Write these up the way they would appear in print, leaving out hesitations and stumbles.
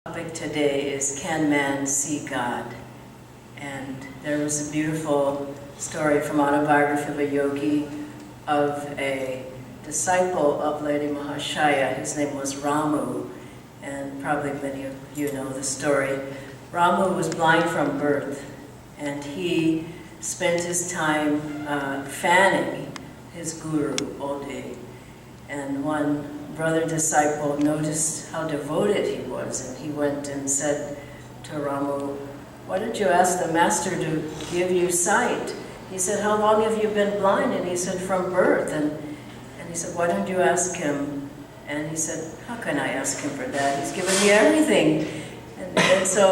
Topic today is, can man see God? And there was a beautiful story from Autobiography of a Yogi of a disciple of Lady Mahashaya. His name was Ramu, and probably many of you know the story. Ramu was blind from birth, and he spent his time fanning his guru all day. And one brother disciple noticed how devoted he was, and he went and said to Ramu, "Why don't you ask the master to give you sight?" He said, "How long have you been blind?" And he said, "From birth." And he said, "Why don't you ask him?" And he said, "How can I ask him for that? He's given me everything." And so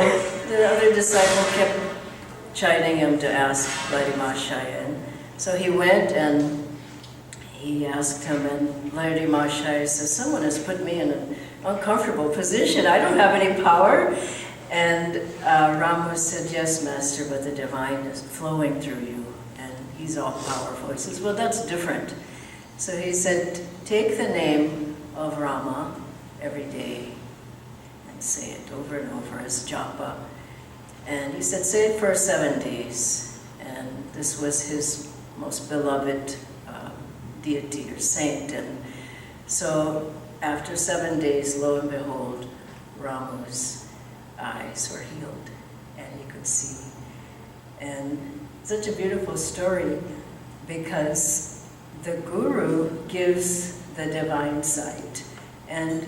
the other disciple kept chiding him to ask Lady Mahashaya. And so he went and he asked him, and Lady Mahashaya says, "Someone has put me in an uncomfortable position. I don't have any power." And Ramu said, "Yes, Master, but the divine is flowing through you, and he's all powerful." He says, "Well, that's different." So he said, "Take the name of Rama every day and say it over and over as japa." And he said, "Say it for 7 days." And this was his most beloved deity or saint. And so after 7 days, lo and behold, Ramu's eyes were healed and he could see. And such a beautiful story, because the guru gives the divine sight. And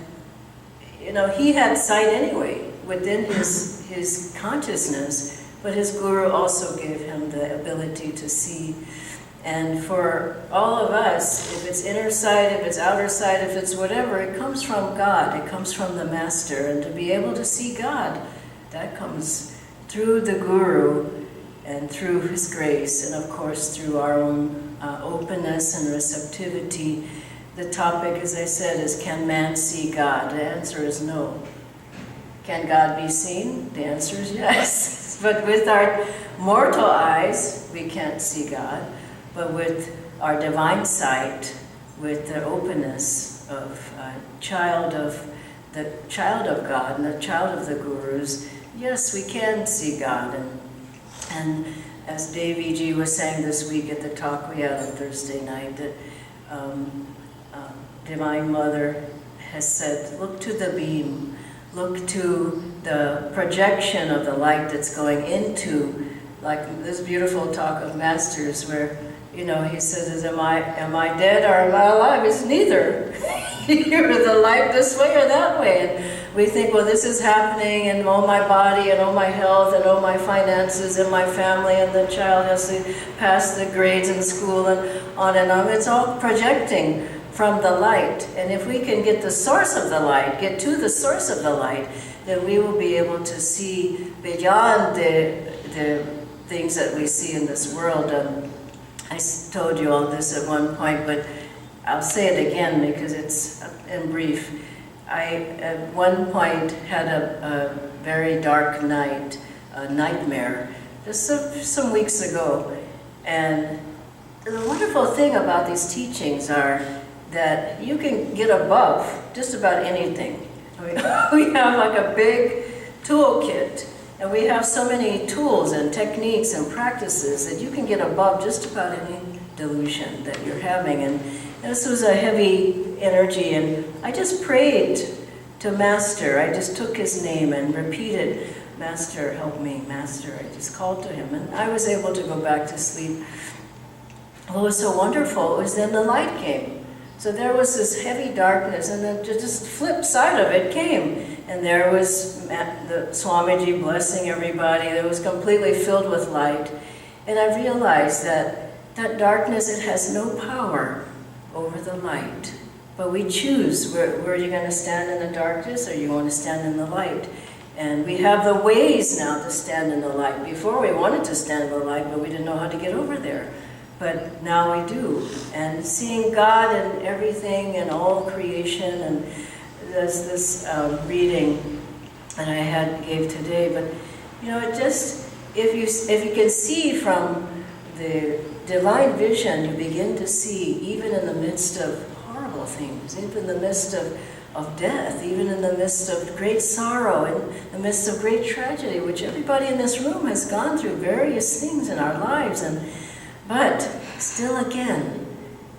you know, he had sight anyway within his consciousness, but his guru also gave him the ability to see. And for all of us, if it's inner sight, if it's outer sight, if it's whatever, it comes from God, it comes from the Master. And to be able to see God, that comes through the Guru and through His grace, and of course through our own openness and receptivity. The topic, as I said, is, can man see God? The answer is no. Can God be seen? The answer is yes. But with our mortal eyes, we can't see God. But with our divine sight, with the openness of the child of God and the child of the gurus, yes, we can see God. And as Devi Ji was saying this week at the talk we had on Thursday night, that Divine Mother has said, look to the beam, look to the projection of the light that's going into, like this beautiful talk of Masters where, you know, he says, am I dead or am I alive? It's neither. You're the light this way or that way. And we think, well, this is happening and oh, my body and oh, my health and oh, my finances and my family, and the child has to pass the grades in school and on and on. It's all projecting from the light. And if we can get the source of the light, get to the source of the light, then we will be able to see beyond the things that we see in this world. I told you all this at one point, but I'll say it again because it's in brief. I, at one point, had a very dark night, a nightmare, just some weeks ago. And the wonderful thing about these teachings are that you can get above just about anything. We have like a big toolkit. And we have so many tools and techniques and practices that you can get above just about any delusion that you're having. And this was a heavy energy, and I just prayed to Master. I just took his name and repeated, "Master, help me, Master." I just called to him, and I was able to go back to sleep. What was so wonderful was then the light came. So there was this heavy darkness, and then just flip side of it came. And there was the Swamiji blessing everybody. It was completely filled with light. And I realized that darkness, it has no power over the light. But we choose where you're going to stand in the darkness or you want to stand in the light. And we have the ways now to stand in the light. Before we wanted to stand in the light, but we didn't know how to get over there. But now we do. And seeing God in everything and all creation, and there's this reading that I gave today, but you know, it just, if you can see from the divine vision, you begin to see even in the midst of horrible things, even in the midst of of death, even in the midst of great sorrow, in the midst of great tragedy, which everybody in this room has gone through various things in our lives. But still again,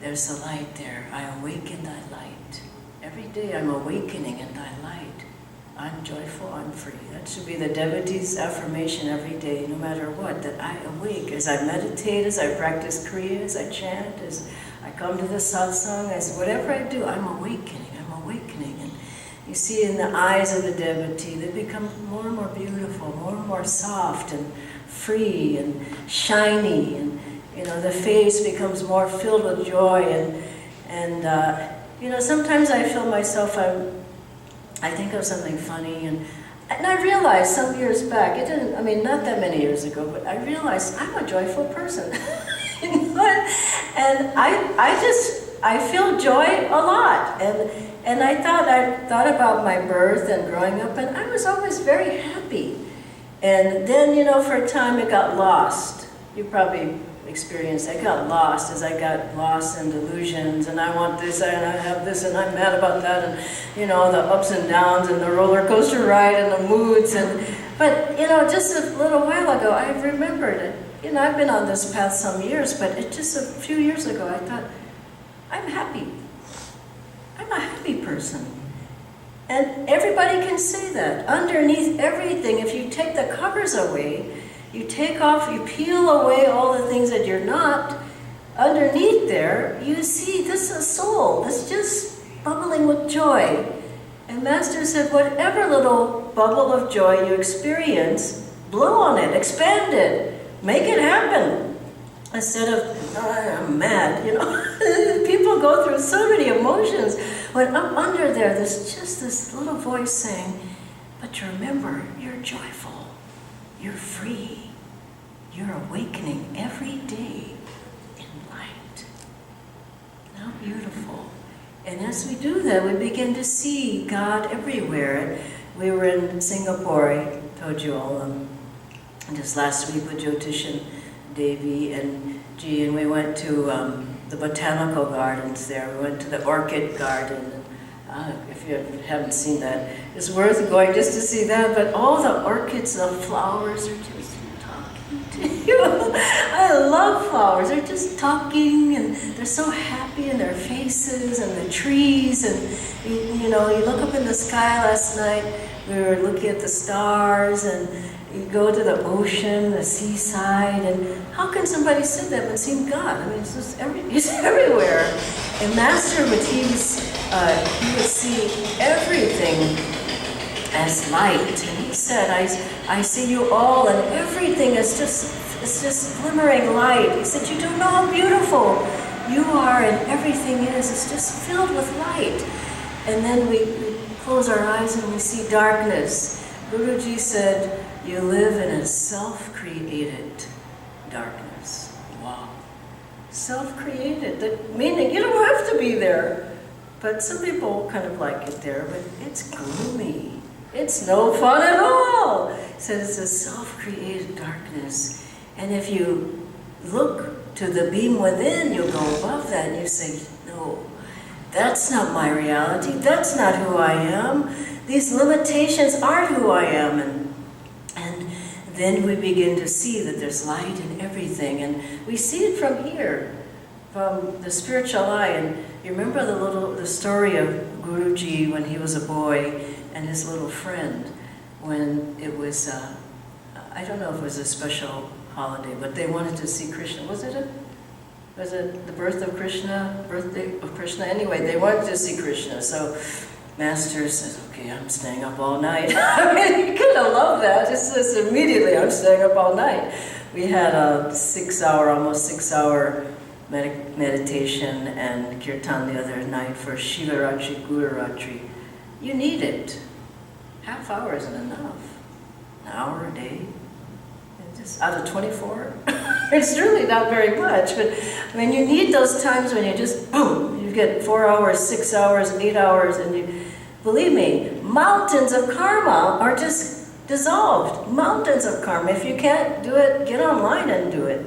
there's a light there. I awake in thy light. Every day I'm awakening in thy light. I'm joyful, I'm free. That should be the devotee's affirmation every day, no matter what, that I awake. As I meditate, as I practice Kriya, as I chant, as I come to the Satsang, as whatever I do, I'm awakening, And you see in the eyes of the devotee, they become more and more beautiful, more and more soft and free and shiny, and the face becomes more filled with joy. And sometimes I feel myself, I think of something funny, and I realized some years back, not that many years ago, but I realized I'm a joyful person. And I feel joy a lot. And I thought about my birth and growing up, and I was always very happy. And then, for a time it got lost. You probably experienced, I got lost as I got lost in delusions, and I want this, and I have this, and I'm mad about that, and the ups and downs, and the roller coaster ride, and the moods, but just a little while ago, I remembered it. I've been on this path some years, but just a few years ago, I thought, I'm happy. I'm a happy person. And everybody can say that. Underneath everything, if you take the covers away, you peel away all the things that you're not, underneath there, you see this is a soul that's just bubbling with joy. And Master said, whatever little bubble of joy you experience, blow on it, expand it, make it happen. Instead of, I'm mad, People go through so many emotions. When up under there's just this little voice saying, but remember, you're joyful, you're free, you're awakening every day in light. How beautiful. And as we do that, we begin to see God everywhere. We were in Singapore, I told you all, just last week with Jyotishan Devi and G, and we went to the botanical gardens there. We went to the orchid garden. If you haven't seen that, it's worth going just to see that. But all the orchids, the flowers are just talking to you. I love flowers. They're just talking, and they're so happy in their faces, and the trees. And you look up in the sky last night. We were looking at the stars, and you go to the ocean, the seaside, and how can somebody sit there and see God? It's just he's everywhere. And Master, he would see everything as light. And he said, I see you all, and everything is just glimmering light. He said, you don't know how beautiful you are, and everything it's just filled with light. And then we close our eyes and we see darkness. Guruji said, you live in a self-created darkness. Wow. Self-created, meaning you don't have to be there. But some people kind of like it there, but it's gloomy. It's no fun at all. So it's a self-created darkness. And if you look to the beam within, you'll go above that and you say, no, that's not my reality. That's not who I am. These limitations aren't who I am. And then we begin to see that there's light in everything. And we see it from here, from the spiritual eye. And you remember the story of Guruji when he was a boy and his little friend, when it was, I don't know if it was a special holiday, but they wanted to see Krishna. Was it the birth of Krishna, birthday of Krishna? Anyway, they wanted to see Krishna. So Master says, okay, I'm staying up all night. He could have loved that. Just immediately, I'm staying up all night. We had a almost 6 hour meditation and kirtan the other night for Shivaratri, Gururatri. You need it. Half hour isn't enough. An hour a day. And just out of 24. It's really not very much, but you need those times when you just, boom, you get 4 hours, 6 hours, 8 hours, and you, believe me, mountains of karma are just dissolved. Mountains of karma. If you can't do it, get online and do it.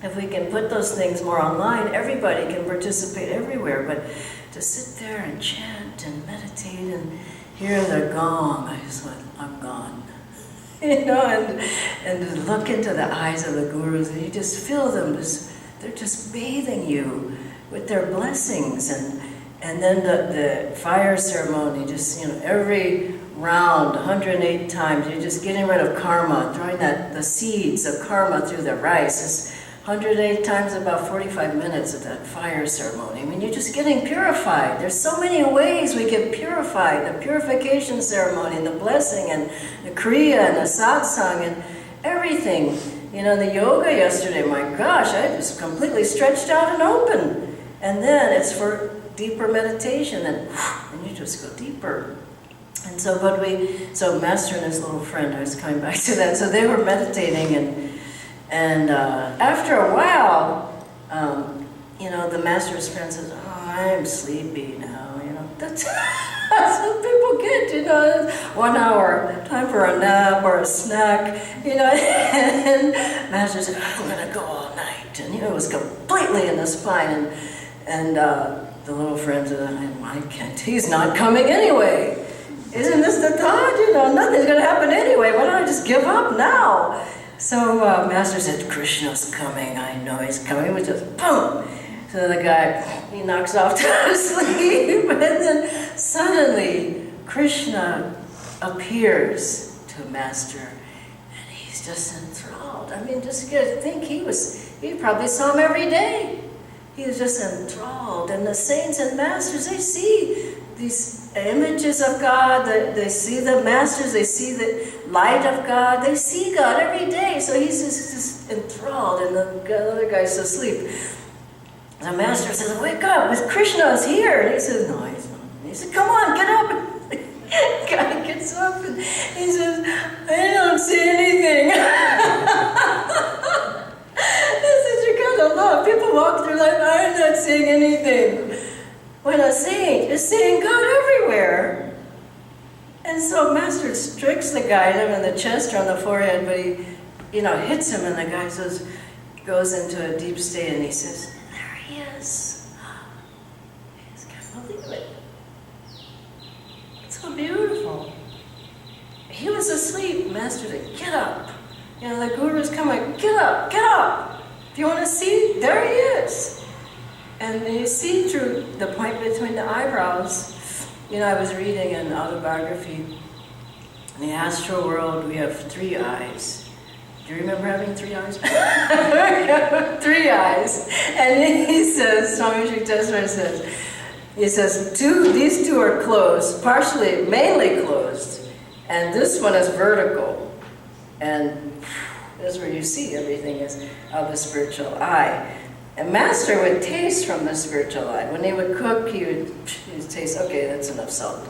If we can put those things more online, everybody can participate everywhere. But to sit there and chant and meditate and hear the gong, I just went, I'm gone. You know, and to look into the eyes of the gurus, and you just feel them, they're just bathing you with their blessings. And then the fire ceremony, just, you know, every round, 108 times, you're just getting rid of karma, throwing the seeds of karma through the rice. It's 108 times, about 45 minutes of that fire ceremony. I mean, you're just getting purified. There's so many ways we get purified. The purification ceremony, and the blessing, and the kriya, and the satsang, and everything. You know, the yoga yesterday, my gosh, I was completely stretched out and open. And then it's for deeper meditation, and you just go deeper. And so, so Master and his little friend, I was coming back to that, so they were meditating, and after a while, you know, the Master's friend says, oh, I'm sleepy now, you know, that's what people get, you know, 1 hour, time for a nap or a snack, you know, and Master said, I'm gonna go all night, and you know, it was completely in the spine, and the little friend said, I can't, he's not coming anyway. Isn't this the thought? You know, nothing's going to happen anyway. Why don't I just give up now? So Master said, Krishna's coming. I know he's coming. We just boom. So the guy, he knocks off to sleep. And then suddenly Krishna appears to Master. And he's just enthralled. I mean, just think he probably saw him every day. He was just enthralled. And the saints and masters, they see these images of God, they see the masters, they see the light of God, they see God every day. So he's just enthralled, and the other guy's asleep. The master says, wake up, Krishna is here. And he says, no, he's not. He said, come on, get up. The guy gets up and he says, I don't see anything. A lot of people walk through life, I'm not seeing anything. When a saint is seeing God everywhere. And so Master strikes the guy, him in the chest or on the forehead, but he, you know, hits him, and the guy goes into a deep state, and he says, there he is. I just can't believe it. It's so beautiful. He was asleep. Master said, get up. You know, the guru's coming, get up, get up. If you want to see, there he is. And you see through the point between the eyebrows. You know, I was reading an autobiography. In the astral world, we have 3 eyes. Do you remember having 3 eyes? 3 eyes. And he says, Swami Shukteswara says, he says, these two are closed, partially, mainly closed. And this one is vertical. And that's where you see everything is of the spiritual eye. And Master would taste from the spiritual eye. When he would cook, he would taste, okay, that's enough salt.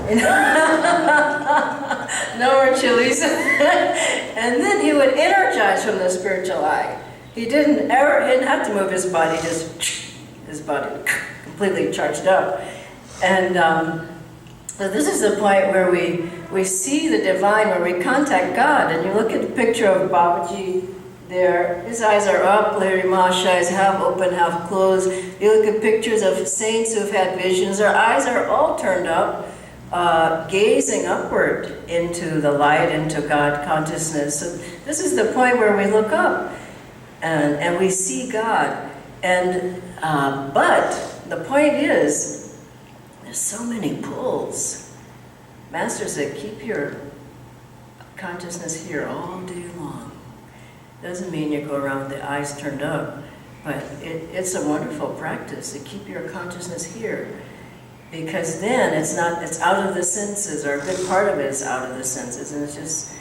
You know? No more chilies. And then he would energize from the spiritual eye. He didn't have to move his body, his body completely charged up. And so this is the point where we see the divine, where we contact God. And you look at the picture of Babaji there, his eyes are up, Larry Mahashai is half open, half closed. You look at pictures of saints who've had visions, their eyes are all turned up, gazing upward into the light, into God consciousness. So this is the point where we look up and we see God. And but the point is, there's so many pulls. Master said, keep your consciousness here all day long. Doesn't mean you go around with the eyes turned up, but it's a wonderful practice to keep your consciousness here, because then it's out of the senses, or a good part of it is out of the senses, and it's just,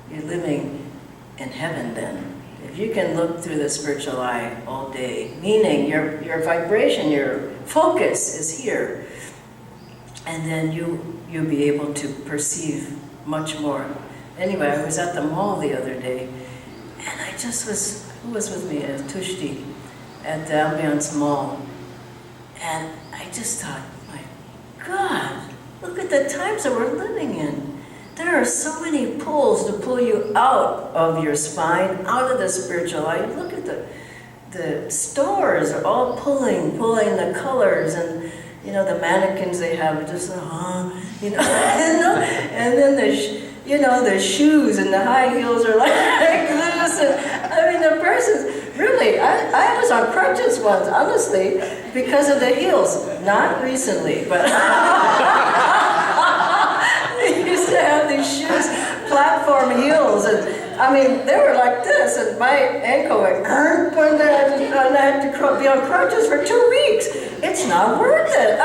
you're living in heaven then. If you can look through the spiritual eye all day, meaning your vibration, your focus is here, and then you'll be able to perceive much more. Anyway, I was at the mall the other day, and I just was, who was with me? Tushti at the Ambiance Mall. And I just thought, my God, look at the times that we're living in. There are so many pulls to pull you out of your spine, out of the spiritual life. Look at the stores are all pulling the colors, you know, the mannequins they have are just, you know, and then the shoes and the high heels are like this. And, I mean, the person's really, I was on crutches once, honestly, because of the heels. Not recently, but they used to have these shoes, platform heels, and I mean, they were like this, and my ankle went, and I had to be on crutches for 2 weeks. It's not worth it.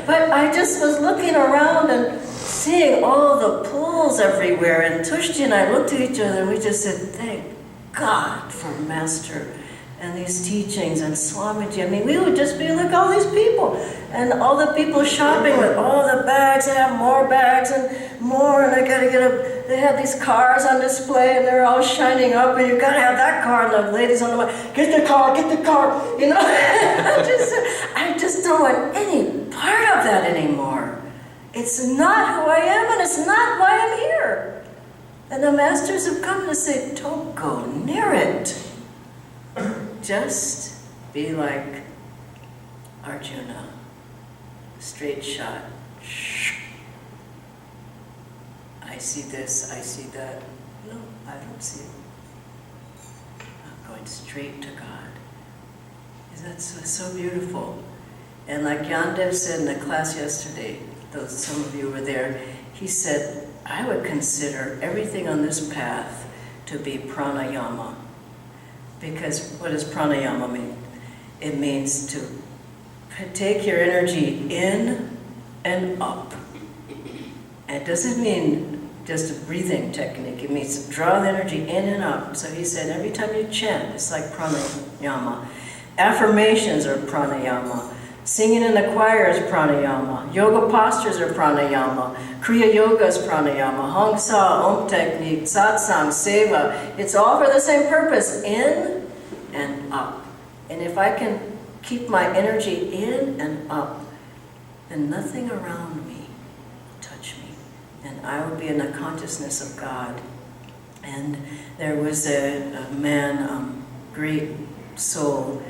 But I just was looking around and seeing all the pools everywhere, and Tushti and I looked at each other and we just said, thank God for Master and these teachings and Swamiji. I mean, we would just be like all these people, and all the people shopping with all the bags. They have more bags and more, and I gotta get a. They have these cars on display, and they're all shining up, and you gotta have that car. And the ladies on the way, get the car, you know. I just don't want any part of that anymore. It's not who I am, and it's not why I'm here. And the masters have come to say, don't go near it. Just be like Arjuna, straight shot. I see this, I see that. No, I don't see it. I'm going straight to God. That's so beautiful. And like Yandev said in the class yesterday, though some of you were there, he said, I would consider everything on this path to be pranayama. Because what does pranayama mean? It means to take your energy in and up. And it doesn't mean just a breathing technique. It means to draw the energy in and up. So he said every time you chant, it's like pranayama. Affirmations are pranayama. Singing in the choir is pranayama. Yoga postures are pranayama. Kriya yoga is pranayama. Hong Sa, Om technique, Satsang, Seva. It's all for the same purpose, in and up. And if I can keep my energy in and up, then nothing around me will touch me. And I will be in the consciousness of God. And there was a man, great soul,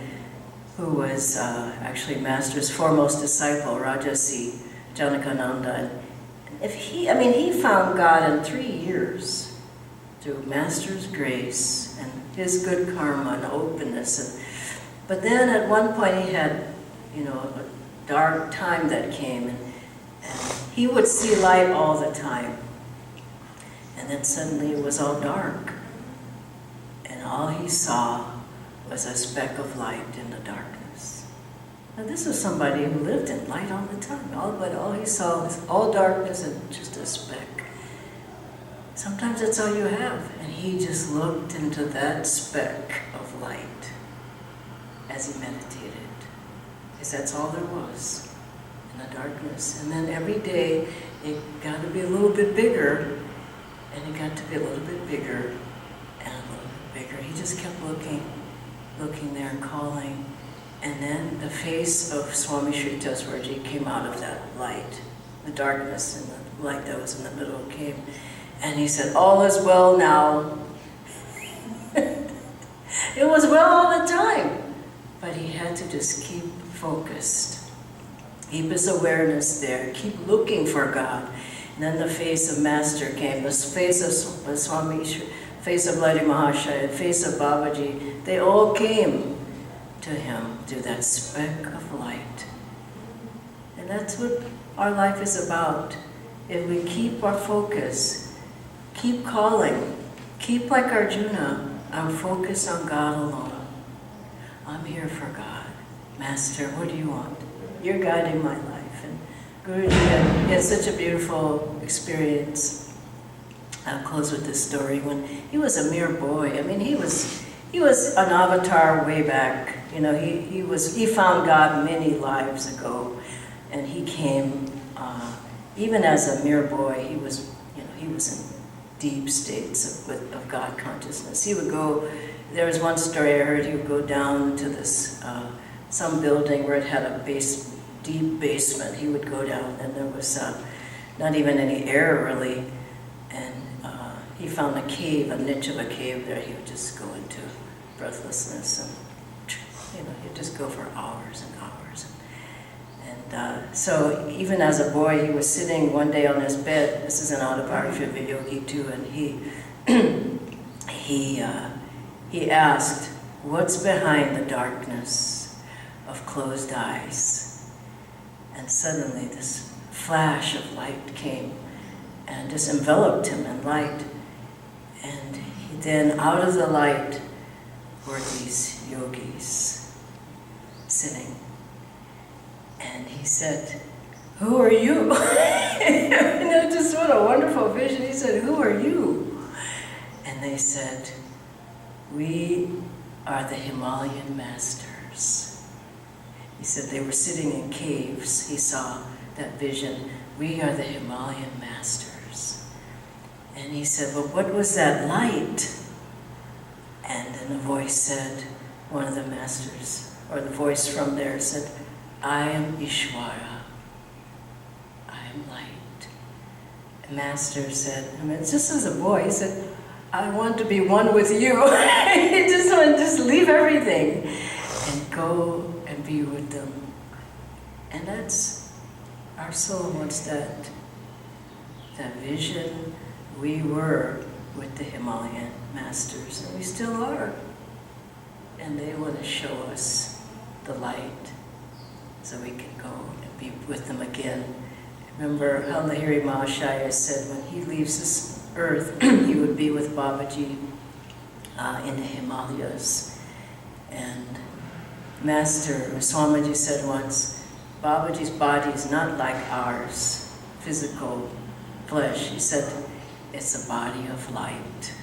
who was actually Master's foremost disciple, Rajasi Janakananda. And he found God in 3 years through Master's grace and his good karma and openness. But then at one point he had, a dark time that came, and he would see light all the time. And then suddenly it was all dark. And all he saw was a speck of light in the darkness. Now this was somebody who lived in light all the time, but all he saw was all darkness and just a speck. Sometimes that's all you have. And he just looked into that speck of light as he meditated. Because that's all there was in the darkness. And then every day it got to be a little bit bigger, and it got to be a little bit bigger, and a little bit bigger. He just kept looking there, calling, and then the face of Swami Sri Taswarji came out of that light. The darkness and the light that was in the middle came, and he said, all is well now. It was well all the time, but he had to just keep focused, keep his awareness there, keep looking for God. And then the face of Master came, the face of Swami Sri, face of Lady Mahashaya, face of Babaji, they all came to him through that speck of light. And that's what our life is about. If we keep our focus, keep calling, keep like Arjuna, I'm focused on God alone. I'm here for God. Master, what do you want? You're guiding my life. And Guruji had such a beautiful experience. I'll close with this story. When he was a mere boy, he was an avatar way back. He found God many lives ago, and he came even as a mere boy. He was in deep states of God consciousness. He would go. There was one story I heard. He would go down to this some building where it had a deep basement. He would go down, and there was not even any air really. And he found a cave, a niche of a cave there. He would just go into breathlessness, and he'd just go for hours and hours. And so even as a boy, he was sitting one day on his bed. This is an autobiography of a yogi too, and he asked, "What's behind the darkness of closed eyes?" And suddenly this flash of light came and just enveloped him in light. And then out of the light were these yogis sitting. And he said, "Who are you?" Just what a wonderful vision. He said, "Who are you?" And they said, "We are the Himalayan masters." He said they were sitting in caves. He saw that vision. "We are the Himalayan masters." And he said, "Well, what was that light?" And then a voice said, one of the masters, or the voice from there said, "I am Ishvara. I am light." The master said, just as a boy, he said, "I want to be one with you." He just wanted to just leave everything and go and be with them. And that's, our soul wants that vision. We were with the Himalayan masters, and we still are. And they want to show us the light so we can go and be with them again. Remember how Lahiri Mahashaya said when he leaves this earth, he would be with Babaji in the Himalayas. And Master Swamiji said once, Babaji's body is not like ours, physical flesh. He said, it's a body of light.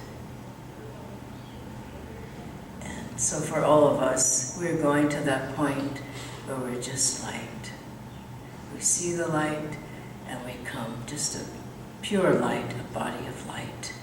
And so for all of us, we're going to that point where we're just light. We see the light and we come just a pure light, a body of light.